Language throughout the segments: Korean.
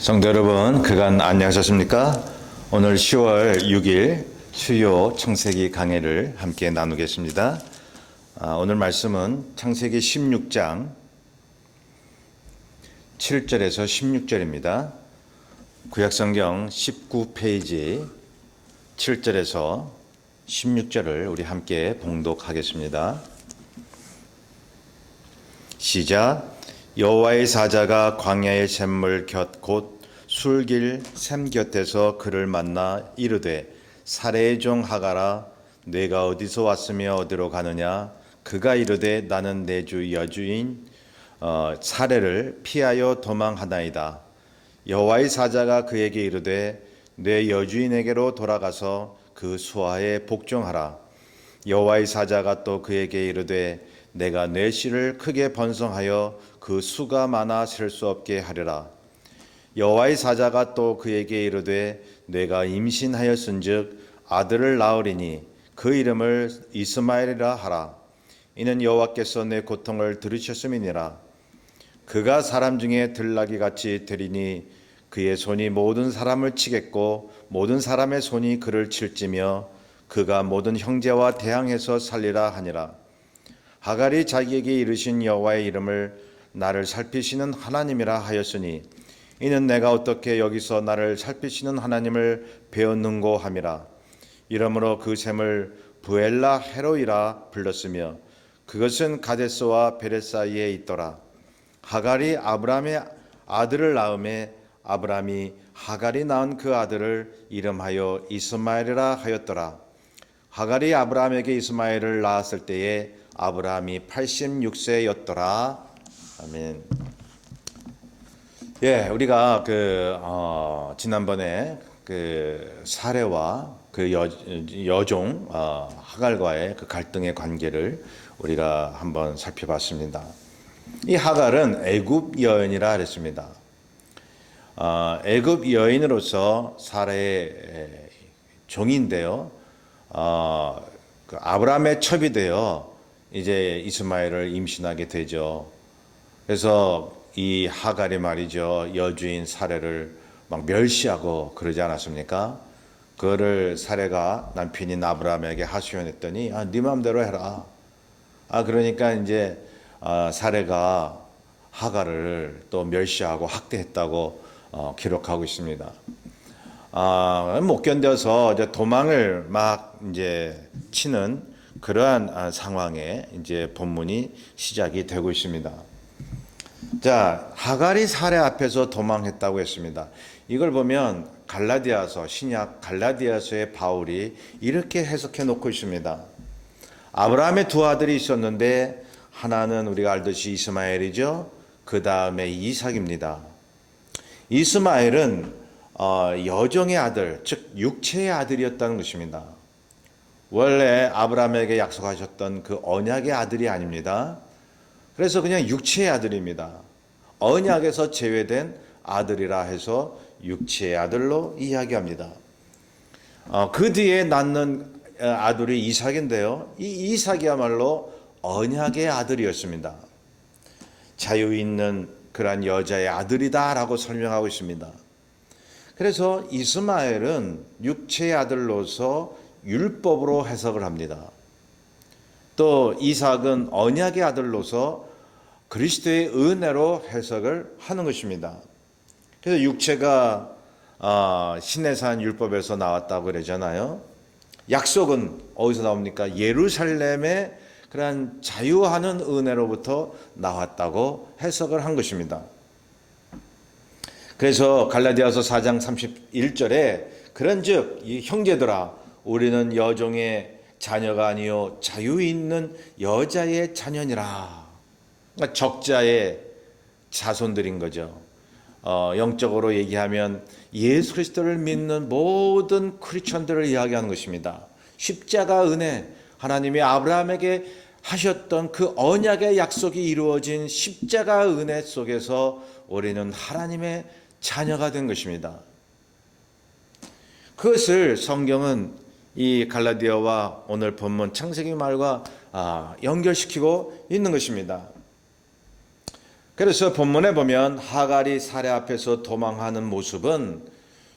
성도 여러분, 그간 안녕하셨습니까? 오늘 10월 6일 수요 창세기 강해를 함께 나누겠습니다. 오늘 말씀은 창세기 16장 7절에서 16절입니다. 구약성경 19페이지 7절에서 16절을 우리 함께 봉독하겠습니다. 시작. 여호와의 사자가 광야의 샘물 곁 곧 술길 샘 곁에서 그를 만나 이르되 사레의 종 하갈아 내가 어디서 왔으며 어디로 가느냐. 그가 이르되 나는 내 주 여주인 사레를 피하여 도망하나이다. 여호와의 사자가 그에게 이르되 내 여주인에게로 돌아가서 그 수하에 복종하라. 여호와의 사자가 또 그에게 이르되 내가 내 씨를 크게 번성하여 그 수가 많아 셀 수 없게 하리라. 여호와의 사자가 또 그에게 이르되 내가 임신하였은즉 아들을 낳으리니 그 이름을 이스마엘이라 하라. 이는 여호와께서 내 고통을 들으셨음이니라. 그가 사람 중에 들나귀 같이 되리니 그의 손이 모든 사람을 치겠고 모든 사람의 손이 그를 칠지며 그가 모든 형제와 대항해서 살리라 하니라. 하갈이 자기에게 이르신 여호와의 이름을 나를 살피시는 하나님이라 하였으니 이는 내가 어떻게 여기서 나를 살피시는 하나님을 배웠는고 함이라. 이러므로 그 샘을 부엘라 헤로이라 불렀으며 그것은 가데스와 베렛 사이에 있더라. 하갈이 아브라함의 아들을 낳음에 아브라함이 하갈이 낳은 그 아들을 이름하여 이스마엘이라 하였더라. 하갈이 아브라함에게 이스마엘을 낳았을 때에 아브라함이 86세였더라. 아멘. 예, 우리가 지난번에 사레와 여종 하갈과의 그 갈등의 관계를 우리가 한번 살펴봤습니다. 이 하갈은 애굽 여인이라 그랬습니다. 애굽 여인으로서 사레의 종인데요. 아브라함의 첩이 되어 이제 이스마엘을 임신하게 되죠. 그래서 이 하갈이 말이죠, 여주인 사레를 막 멸시하고 그러지 않았습니까? 그거를 사레가 남편인 아브라함에게 하소연했더니 네 마음대로 해라. 그러니까 이제 사레가 하갈을 또 멸시하고 학대했다고 기록하고 있습니다. 못 견뎌서 이제 도망을 막 이제 치는 그러한 상황에 이제 본문이 시작이 되고 있습니다. 자, 하갈이 사레 앞에서 도망했다고 했습니다. 이걸 보면 갈라디아서, 신약 갈라디아서의 바울이 이렇게 해석해 놓고 있습니다. 아브라함의 두 아들이 있었는데 하나는 우리가 알듯이 이스마엘이죠. 그 다음에 이삭입니다. 이스마엘은 여종의 아들, 즉 육체의 아들이었다는 것입니다. 원래 아브라함에게 약속하셨던 그 언약의 아들이 아닙니다. 그래서 그냥 육체의 아들입니다. 언약에서 제외된 아들이라 해서 육체의 아들로 이야기합니다. 그 뒤에 낳는 아들이 이삭인데요. 이 이삭이야말로 언약의 아들이었습니다. 자유 있는 그러한 여자의 아들이다라고 설명하고 있습니다. 그래서 이스마엘은 육체의 아들로서 율법으로 해석을 합니다. 또 이삭은 언약의 아들로서 그리스도의 은혜로 해석을 하는 것입니다. 그래서 육체가 시내산 율법에서 나왔다고 그러잖아요. 약속은 어디서 나옵니까? 예루살렘의 그러한 자유하는 은혜로부터 나왔다고 해석을 한 것입니다. 그래서 갈라디아서 4장 31절에 그런즉 이 형제들아 우리는 여종의 자녀가 아니요 자유 있는 여자의 자녀니라. 그러니까 적자의 자손들인 거죠. 영적으로 얘기하면 예수 그리스도를 믿는 모든 크리스천들을 이야기하는 것입니다. 십자가 은혜, 하나님이 아브라함에게 하셨던 그 언약의 약속이 이루어진 십자가 은혜 속에서 우리는 하나님의 자녀가 된 것입니다. 그것을 성경은 이 갈라디아와 오늘 본문 창세기 말과 연결시키고 있는 것입니다. 그래서 본문에 보면 하갈이 사례 앞에서 도망하는 모습은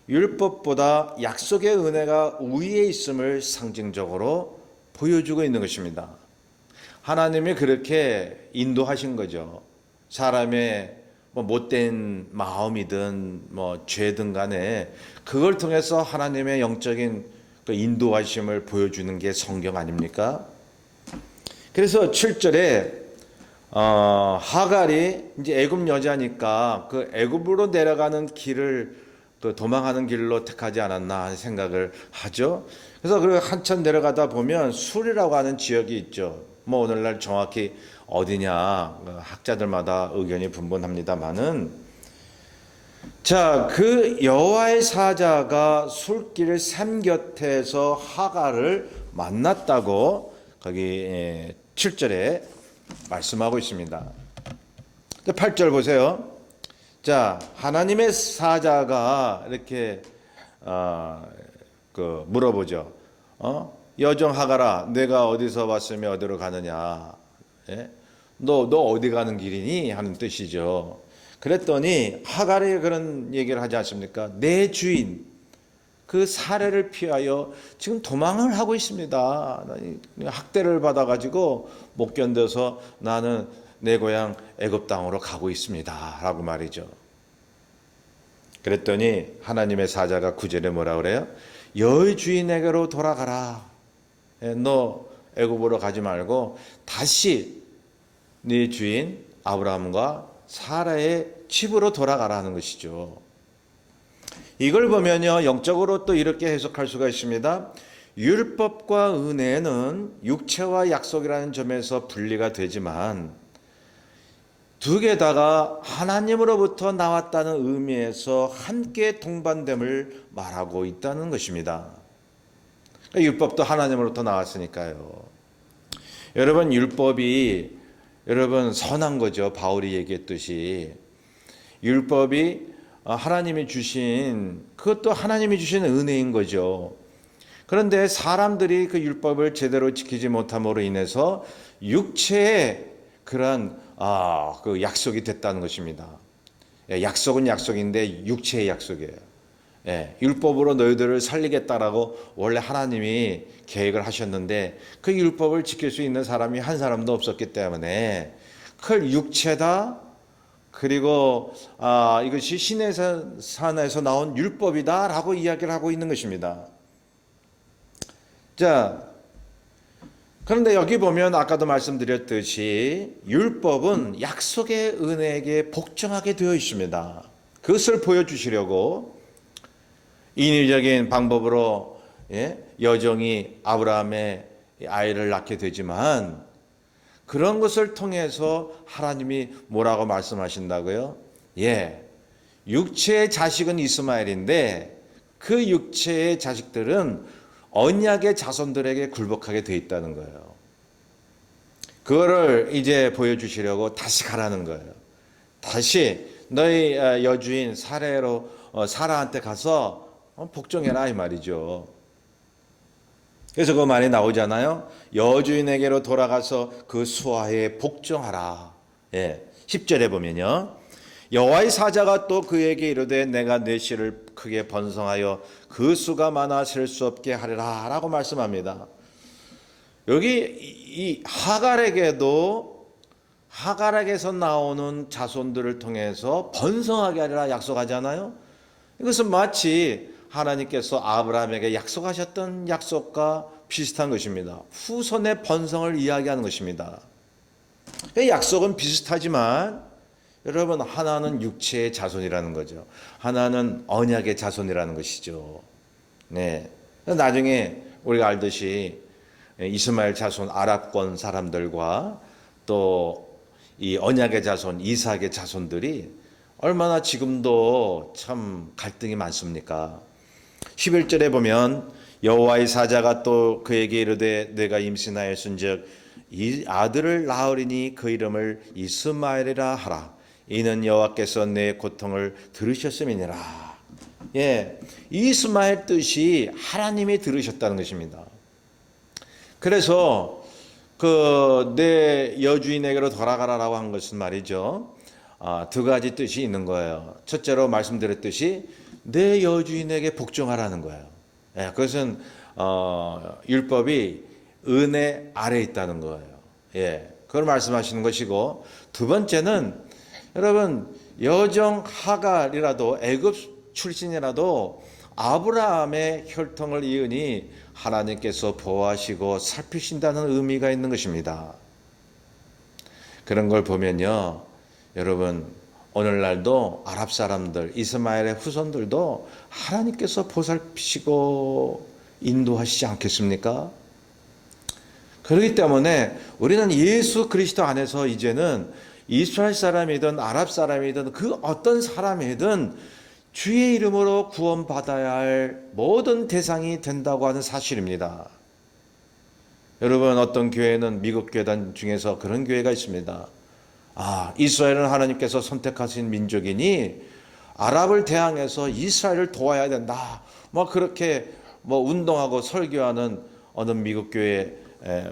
율법보다 약속의 은혜가 우위에 있음을 상징적으로 보여주고 있는 것입니다. 하나님이 그렇게 인도하신 거죠. 사람의 못된 마음이든 죄든 간에 그걸 통해서 하나님의 영적인 그 인도하심을 보여주는 게 성경 아닙니까? 그래서 7절에 하갈이 이제 애굽 여자니까 그 애굽으로 내려가는 길을 그 도망하는 길로 택하지 않았나 하는 생각을 하죠. 그래서 그 한참 내려가다 보면 술이라고 하는 지역이 있죠. 오늘날 정확히 어디냐 학자들마다 의견이 분분합니다만은, 자, 그 여호와의 사자가 술길 샘 곁에서 하갈을 만났다고 거기 7절에 말씀하고 있습니다. 8절 보세요. 자, 하나님의 사자가 이렇게 물어보죠. 여종 하갈아, 내가 어디서 왔으며 어디로 가느냐? 예? 너 어디 가는 길이니? 하는 뜻이죠. 그랬더니 하갈이 그런 얘기를 하지 않습니까? 내 주인 그 사례를 피하여 지금 도망을 하고 있습니다. 학대를 받아가지고 못 견뎌서 나는 내 고향 애굽 땅으로 가고 있습니다. 라고 말이죠. 그랬더니 하나님의 사자가 9절에 뭐라 그래요? 여의 주인에게로 돌아가라. 너 애굽으로 가지 말고 다시 네 주인 아브라함과 사라의 집으로 돌아가라는 것이죠. 이걸 보면요, 영적으로 또 이렇게 해석할 수가 있습니다. 율법과 은혜는 육체와 약속이라는 점에서 분리가 되지만 두 개 다가 하나님으로부터 나왔다는 의미에서 함께 동반됨을 말하고 있다는 것입니다. 율법도 하나님으로부터 나왔으니까요. 여러분, 율법이 선한 거죠. 바울이 얘기했듯이 율법이 하나님이 주신, 그것도 하나님이 주신 은혜인 거죠. 그런데 사람들이 그 율법을 제대로 지키지 못함으로 인해서 육체의 그런 그 약속이 됐다는 것입니다. 약속은 약속인데 육체의 약속이에요. 율법으로 너희들을 살리겠다라고 원래 하나님이 계획을 하셨는데 그 율법을 지킬 수 있는 사람이 한 사람도 없었기 때문에 그 육체다, 그리고 이것이 신의 산에서 나온 율법이다라고 이야기를 하고 있는 것입니다. 자, 그런데 여기 보면 아까도 말씀드렸듯이 율법은 약속의 은혜에게 복종하게 되어 있습니다. 그것을 보여주시려고 인위적인 방법으로 여종이 아브라함의 아이를 낳게 되지만 그런 것을 통해서 하나님이 뭐라고 말씀하신다고요? 육체의 자식은 이스마엘인데 그 육체의 자식들은 언약의 자손들에게 굴복하게 돼 있다는 거예요. 그거를 이제 보여주시려고 다시 가라는 거예요. 다시 너희 여주인 사라한테 가서 복종해라 이 말이죠. 그래서 그 말이 나오잖아요. 여주인에게로 돌아가서 그 수하에 복종하라. 10절에 보면요. 여호와의 사자가 또 그에게 이르되 내가 내 씨를 크게 번성하여 그 수가 많아 셀 수 없게 하리라 라고 말씀합니다. 여기 이 하갈에게서 나오는 자손들을 통해서 번성하게 하리라 약속하잖아요. 이것은 마치 하나님께서 아브라함에게 약속하셨던 약속과 비슷한 것입니다. 후손의 번성을 이야기하는 것입니다. 약속은 비슷하지만 여러분, 하나는 육체의 자손이라는 거죠. 하나는 언약의 자손이라는 것이죠. 나중에 우리가 알듯이 이스마엘 자손 아랍권 사람들과 또 이 언약의 자손 이삭의 자손들이 얼마나 지금도 참 갈등이 많습니까? 11절에 보면 여호와의 사자가 또 그에게 이르되 내가 임신하였은즉 이 아들을 낳으리니 그 이름을 이스마엘이라 하라. 이는 여호와께서 내 고통을 들으셨음이니라. 이스마엘 뜻이 하나님이 들으셨다는 것입니다. 그래서 그 내 여주인에게로 돌아가라라고 한 것은 말이죠. 두 가지 뜻이 있는 거예요. 첫째로 말씀드렸듯이 내 여주인에게 복종하라는 거예요. 예, 그것은 율법이 은혜 아래 있다는 거예요. 예, 그걸 말씀하시는 것이고, 두 번째는 여러분 여종 하갈이라도 애굽 출신이라도 아브라함의 혈통을 이으니 하나님께서 보호하시고 살피신다는 의미가 있는 것입니다. 그런 걸 보면요, 여러분 오늘날도 아랍 사람들, 이스마엘의 후손들도 하나님께서 보살피시고 인도하시지 않겠습니까? 그렇기 때문에 우리는 예수 그리스도 안에서 이제는 이스라엘 사람이든 아랍 사람이든 그 어떤 사람이든 주의 이름으로 구원받아야 할 모든 대상이 된다고 하는 사실입니다. 여러분, 어떤 교회는 미국 교회단 중에서 그런 교회가 있습니다. 이스라엘은 하나님께서 선택하신 민족이니 아랍을 대항해서 이스라엘을 도와야 된다, 그렇게 운동하고 설교하는 어느 미국 교회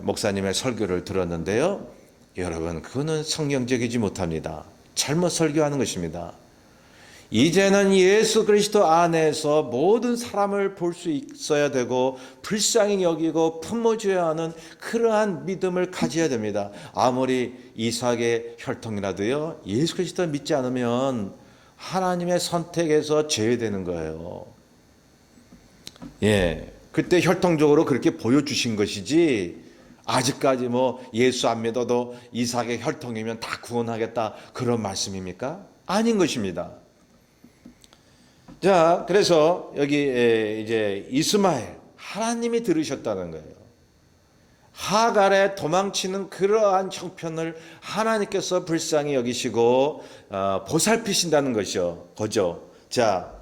목사님의 설교를 들었는데요, 여러분, 그거는 성경적이지 못합니다. 잘못 설교하는 것입니다. 이제는 예수 그리스도 안에서 모든 사람을 볼 수 있어야 되고 불쌍히 여기고 품어줘야 하는 그러한 믿음을 가져야 됩니다. 아무리 이삭의 혈통이라도요, 예수 그리스도 믿지 않으면 하나님의 선택에서 제외되는 거예요. 예, 그때 혈통적으로 그렇게 보여주신 것이지, 아직까지 예수 안 믿어도 이삭의 혈통이면 다 구원하겠다, 그런 말씀입니까? 아닌 것입니다. 자, 그래서 여기 이제 이스마엘, 하나님이 들으셨다는 거예요. 하갈의 도망치는 그러한 형편을 하나님께서 불쌍히 여기시고 보살피신다는 거죠. 자,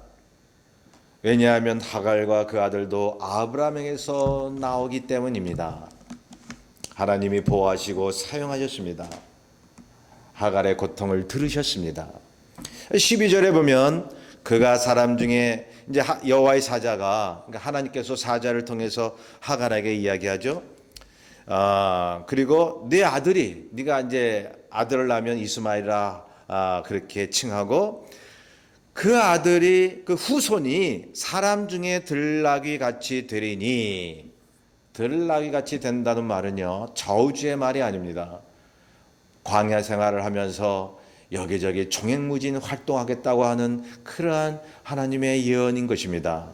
왜냐하면 하갈과 그 아들도 아브라함에게서 나오기 때문입니다. 하나님이 보호하시고 사용하셨습니다. 하갈의 고통을 들으셨습니다. 12절에 보면 그가 사람 중에 이제 여호와의 사자가, 그러니까 하나님께서 사자를 통해서 하갈에게 이야기하죠. 그리고 네 아들이, 네가 이제 아들을 낳으면 이스마엘이라 그렇게 칭하고, 그 아들이, 그 후손이 사람 중에 들나귀 같이 되리니, 들나귀 같이 된다는 말은요, 저주의 말이 아닙니다. 광야 생활을 하면서 여기저기 종횡무진 활동하겠다고 하는 그러한 하나님의 예언인 것입니다.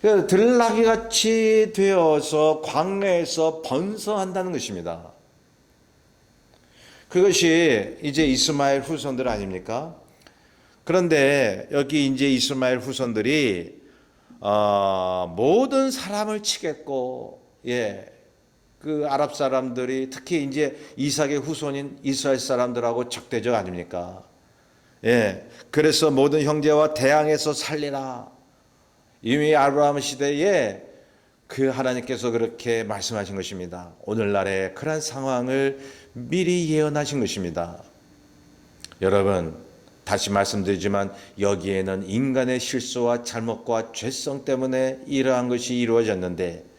들나귀 같이 되어서 광야에서 번성한다는 것입니다. 그것이 이제 이스마엘 후손들 아닙니까? 그런데 여기 이제 이스마엘 후손들이 모든 사람을 치겠고, 그 아랍 사람들이 특히 이제 이삭의 후손인 이스라엘 사람들하고 적대적 아닙니까? 그래서 모든 형제와 대항해서 살리라. 이미 아브라함 시대에 그 하나님께서 그렇게 말씀하신 것입니다. 오늘날의 그런 상황을 미리 예언하신 것입니다. 여러분, 다시 말씀드리지만 여기에는 인간의 실수와 잘못과 죄성 때문에 이러한 것이 이루어졌는데,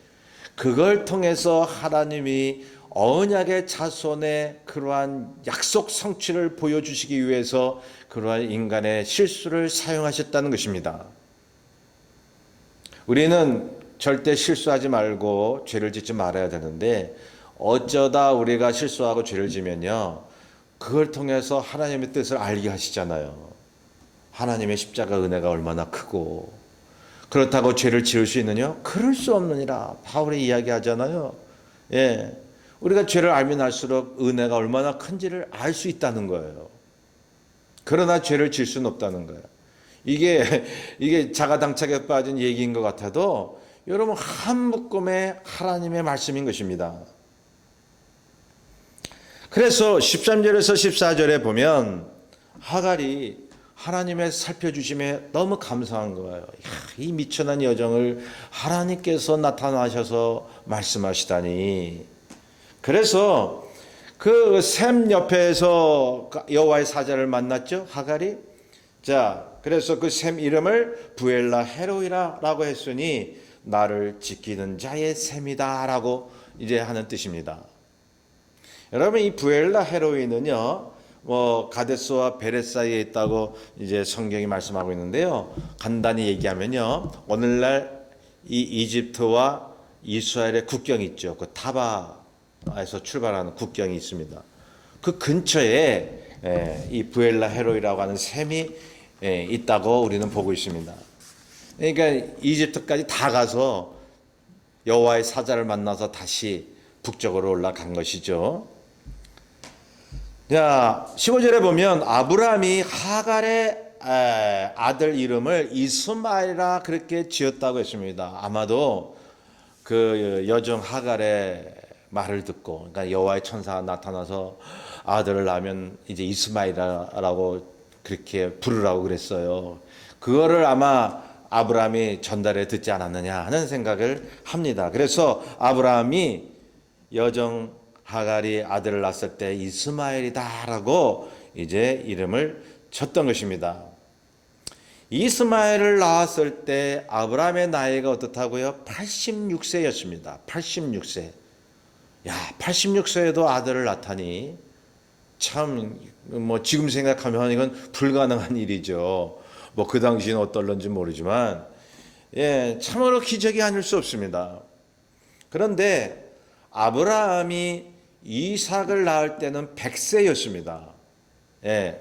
그걸 통해서 하나님이 언약의 자손의 그러한 약속 성취를 보여주시기 위해서 그러한 인간의 실수를 사용하셨다는 것입니다. 우리는 절대 실수하지 말고 죄를 짓지 말아야 되는데, 어쩌다 우리가 실수하고 죄를 지면요, 그걸 통해서 하나님의 뜻을 알게 하시잖아요. 하나님의 십자가 은혜가 얼마나 크고, 그렇다고 죄를 지을 수 있느냐? 그럴 수 없느니라 바울이 이야기하잖아요. 우리가 죄를 알면 알수록 은혜가 얼마나 큰지를 알 수 있다는 거예요. 그러나 죄를 지을 수는 없다는 거예요. 이게 자가당착에 빠진 얘기인 것 같아도 여러분, 한 묶음의 하나님의 말씀인 것입니다. 그래서 13절에서 14절에 보면 하갈이 하나님의 살펴주심에 너무 감사한 거예요. 이 미천한 여정을 하나님께서 나타나셔서 말씀하시다니. 그래서 그 샘 옆에서 여호와의 사자를 만났죠, 하갈이. 자, 그래서 그 샘 이름을 부엘라 헤로이라라고 했으니 나를 지키는 자의 샘이다라고 이제 하는 뜻입니다. 여러분, 이 부엘라 헤로이는요, 가데스와 베레 사이에 있다고 이제 성경이 말씀하고 있는데요. 간단히 얘기하면요, 오늘날 이 이집트와 이스라엘의 국경이 있죠. 그 타바에서 출발하는 국경이 있습니다. 그 근처에 이 부엘라 헤로이라고 하는 샘이 있다고 우리는 보고 있습니다. 그러니까 이집트까지 다 가서 여호와의 사자를 만나서 다시 북쪽으로 올라간 것이죠. 자, 15절에 보면 아브라함이 하갈의 아들 이름을 이스마엘이라 그렇게 지었다고 했습니다. 아마도 그 여종 하갈의 말을 듣고, 그러니까 여호와의 천사가 나타나서 아들을 낳으면 이제 이스마엘이라고 그렇게 부르라고 그랬어요. 그거를 아마 아브라함이 전달해 듣지 않았느냐 하는 생각을 합니다. 그래서 아브라함이 여종 하갈이 아들을 낳았을 때 이스마엘이다라고 이제 이름을 줬던 것입니다. 이스마엘을 낳았을 때 아브라함의 나이가 어떻다고요? 86세였습니다. 86세. 야, 86세에도 아들을 낳다니 참 지금 생각하면 이건 불가능한 일이죠. 그 당시는 어떨런지 모르지만 참으로 기적이 아닐 수 없습니다. 그런데 아브라함이 이삭을 낳을 때는 100세였습니다.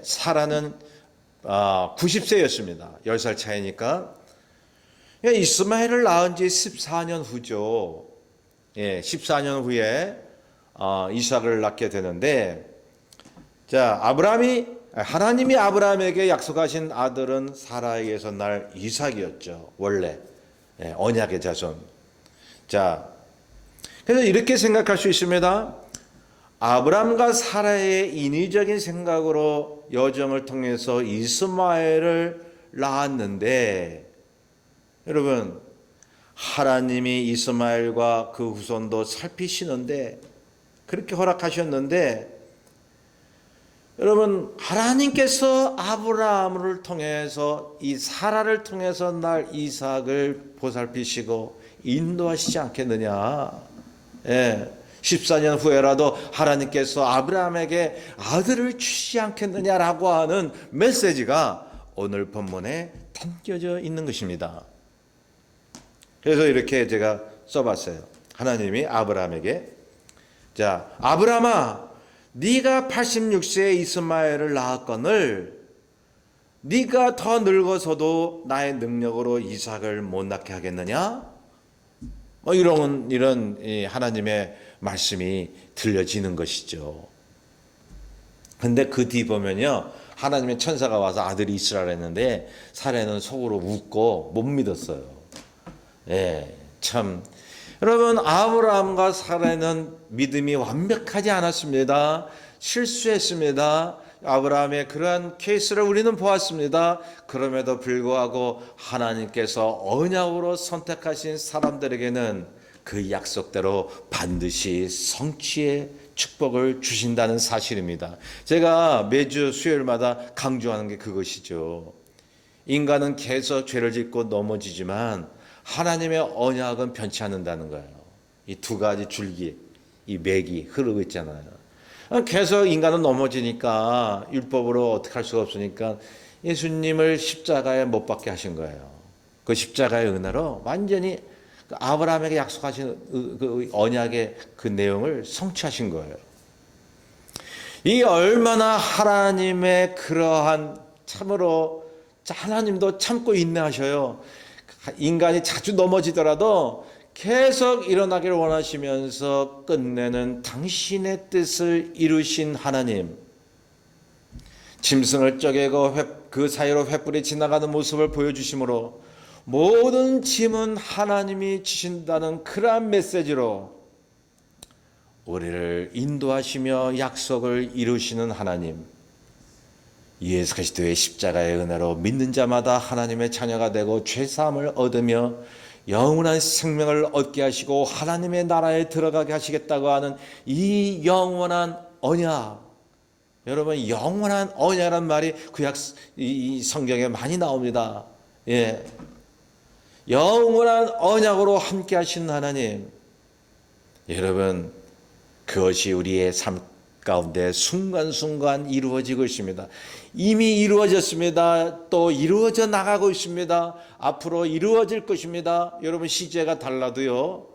사라는 90세였습니다. 10살 차이니까. 이스마엘을 낳은 지 14년 후죠. 14년 후에 이삭을 낳게 되는데, 자, 하나님이 아브라함에게 약속하신 아들은 사라에게서 날 이삭이었죠. 원래 언약의 자손. 자, 그래서 이렇게 생각할 수 있습니다. 아브라함과 사라의 인위적인 생각으로 여정을 통해서 이스마엘을 낳았는데, 여러분, 하나님이 이스마엘과 그 후손도 살피시는데, 그렇게 허락하셨는데, 여러분, 하나님께서 아브라함을 통해서 이 사라를 통해서 날 이삭을 보살피시고 인도하시지 않겠느냐. 14년 후에라도 하나님께서 아브라함에게 아들을 주시지 않겠느냐라고 하는 메시지가 오늘 본문에 담겨져 있는 것입니다. 그래서 이렇게 제가 써봤어요. 하나님이 아브라함에게, 자, 아브라함아, 네가 86세에 이스마엘을 낳았거늘 네가 더 늙어서도 나의 능력으로 이삭을 못 낳게 하겠느냐? 이런 하나님의 말씀이 들려지는 것이죠. 근데 그 뒤 보면요, 하나님의 천사가 와서 아들이 있으라 했는데 사라는 속으로 웃고 못 믿었어요. 참, 여러분, 아브라함과 사라는 믿음이 완벽하지 않았습니다. 실수했습니다. 아브라함의 그러한 케이스를 우리는 보았습니다. 그럼에도 불구하고 하나님께서 언약으로 선택하신 사람들에게는 그 약속대로 반드시 성취의 축복을 주신다는 사실입니다. 제가 매주 수요일마다 강조하는 게 그것이죠. 인간은 계속 죄를 짓고 넘어지지만 하나님의 언약은 변치 않는다는 거예요. 이 두 가지 줄기, 이 맥이 흐르고 있잖아요. 계속 인간은 넘어지니까 율법으로 어떻게 할 수가 없으니까 예수님을 십자가에 못 박게 하신 거예요. 그 십자가의 은혜로 완전히 아브라함에게 약속하신 그 언약의 그 내용을 성취하신 거예요. 이 얼마나 하나님의 그러한 참으로, 하나님도 참고 인내하셔요. 인간이 자주 넘어지더라도 계속 일어나기를 원하시면서 끝내는 당신의 뜻을 이루신 하나님, 짐승을 쪼개고 그 사이로 횃불이 지나가는 모습을 보여주심으로 모든 짐은 하나님이 주신다는 그러한 메시지로 우리를 인도하시며 약속을 이루시는 하나님, 예수 그리스도의 십자가의 은혜로 믿는 자마다 하나님의 자녀가 되고 죄사함을 얻으며 영원한 생명을 얻게 하시고 하나님의 나라에 들어가게 하시겠다고 하는 이 영원한 언약. 여러분, 영원한 언약이라는 말이 이 성경에 많이 나옵니다. 영원한 언약으로 함께 하시는 하나님. 여러분, 그것이 우리의 삶 가운데 순간순간 이루어지고 있습니다. 이미 이루어졌습니다. 또 이루어져 나가고 있습니다. 앞으로 이루어질 것입니다. 여러분 시제가 달라도요.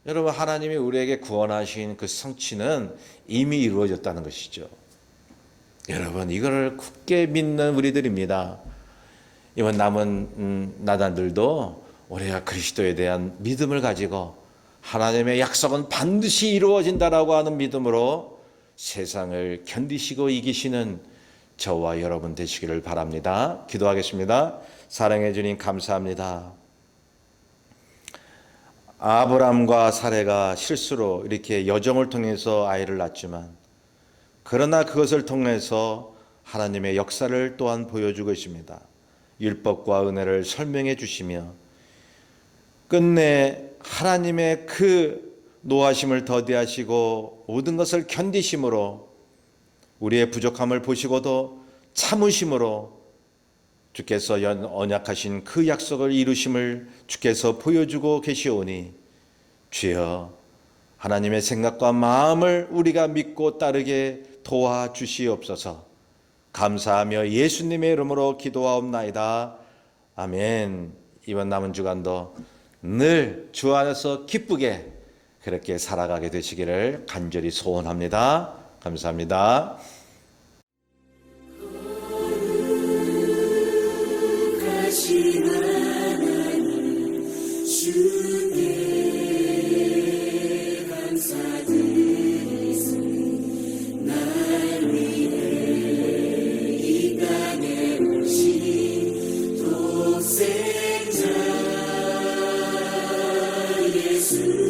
여러분 하나님이 우리에게 구원하신 그 성취는 이미 이루어졌다는 것이죠. 여러분 이걸 굳게 믿는 우리들입니다. 이번 남은 나단들도 우리가 그리스도에 대한 믿음을 가지고 하나님의 약속은 반드시 이루어진다라고 하는 믿음으로 세상을 견디시고 이기시는 저와 여러분 되시기를 바랍니다. 기도하겠습니다. 사랑해 주님 감사합니다. 아브람과 사레가 실수로 이렇게 여정을 통해서 아이를 낳지만 그러나 그것을 통해서 하나님의 역사를 또한 보여주고 있습니다. 율법과 은혜를 설명해 주시며 끝내 하나님의 그 노하심을 더디하시고 모든 것을 견디심으로 우리의 부족함을 보시고도 참으심으로 주께서 언약하신 그 약속을 이루심을 주께서 보여주고 계시오니 주여 하나님의 생각과 마음을 우리가 믿고 따르게 도와주시옵소서. 감사하며 예수님의 이름으로 기도하옵나이다. 아멘. 이번 남은 주간도 늘 주 안에서 기쁘게 그렇게 살아가게 되시기를 간절히 소원합니다. 감사합니다. 예수